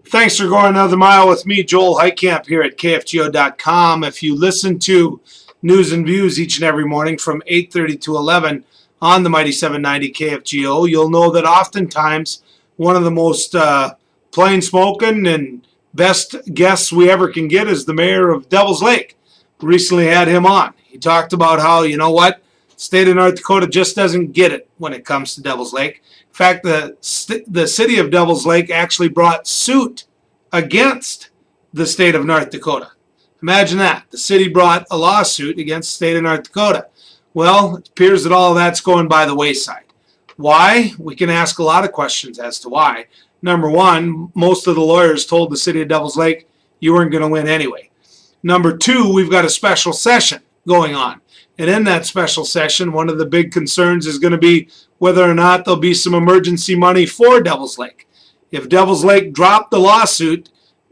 Thanks for going another mile with me, Joel Heitkamp, here at KFGO.com. If you listen to News and Views each and every morning from 8:30 to 11 on the Mighty 790 KFGO, you'll know that oftentimes one of the most plain-spoken and best guests we ever can get is the mayor of Devil's Lake. Recently had him on. He talked about how, you know what, the state of North Dakota just doesn't get it when it comes to Devil's Lake. In fact, the city of Devil's Lake actually brought suit against the state of North Dakota. Imagine that. The city brought a lawsuit against the state of North Dakota. Well, it appears that all of that's going by the wayside. Why? We can ask a lot of questions as to why. Number one, most of the lawyers told the city of Devil's Lake you weren't going to win anyway. Number two, we've got a special session going on. And in that special session, one of the big concerns is going to be whether or not there'll be some emergency money for Devil's Lake. If Devil's Lake dropped the lawsuit,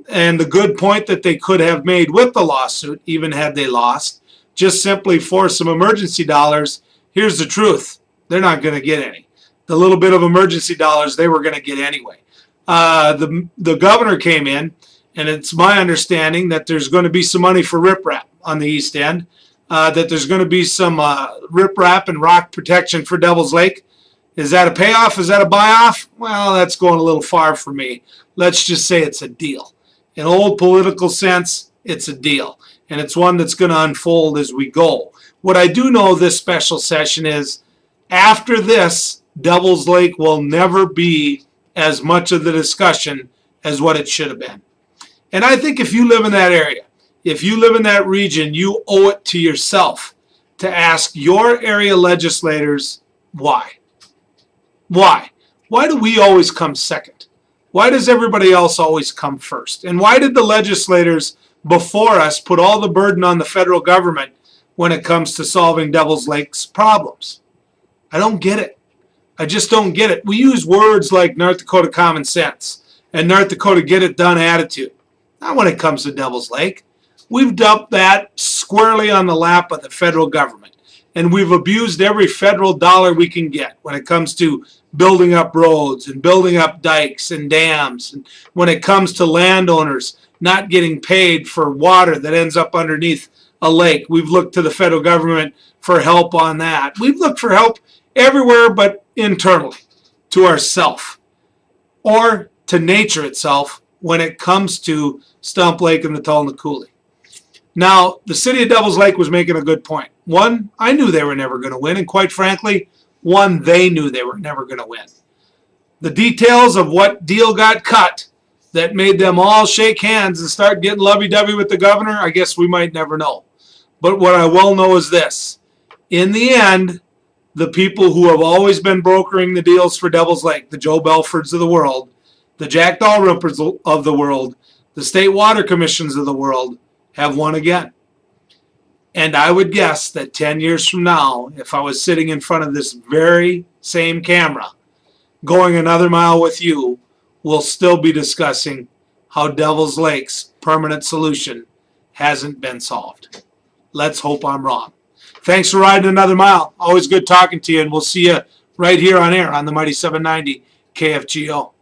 and the good point that they could have made with the lawsuit, even had they lost, just simply for some emergency dollars, here's the truth. They're not going to get any. The little bit of emergency dollars they were going to get anyway. The governor came in, and it's my understanding that there's going to be some money for riprap on the east end. That there's going to be some riprap and rock protection for Devil's Lake. Is that a payoff? Is that a buy-off? Well, that's going a little far for me. Let's just say it's a deal. In old political sense, it's a deal. And it's one that's going to unfold as we go. What I do know this special session is after this, Devil's Lake will never be as much of the discussion as what it should have been. And I think if you live in that area, if you live in that region, you owe it to yourself to ask your area legislators why. Why? Why do we always come second? Why does everybody else always come first? And why did the legislators before us put all the burden on the federal government when it comes to solving Devil's Lake's problems? I don't get it. I just don't get it. We use words like North Dakota common sense and North Dakota get it done attitude. Not when it comes to Devil's Lake. We've dumped that squarely on the lap of the federal government. And we've abused every federal dollar we can get when it comes to building up roads and building up dikes and dams. And when it comes to landowners not getting paid for water that ends up underneath a lake, we've looked to the federal government for help on that. We've looked for help everywhere but internally, to ourselves, or to nature itself when it comes to Stump Lake and the Tulnacooley. Now, the city of Devil's Lake was making a good point. One, I knew they were never going to win, and quite frankly, one, they knew they were never going to win. The details of what deal got cut that made them all shake hands and start getting lovey-dovey with the governor, I guess we might never know. But what I will know is this. In the end, the people who have always been brokering the deals for Devil's Lake, the Joe Belfords of the world, the Jack Dalrympers of the world, the state water commissions of the world, have won again. And I would guess that 10 years from now, if I was sitting in front of this very same camera, going another mile with you, we'll still be discussing how Devil's Lake's permanent solution hasn't been solved. Let's hope I'm wrong. Thanks for riding another mile. Always good talking to you, and we'll see you right here on air on the Mighty 790 KFGO.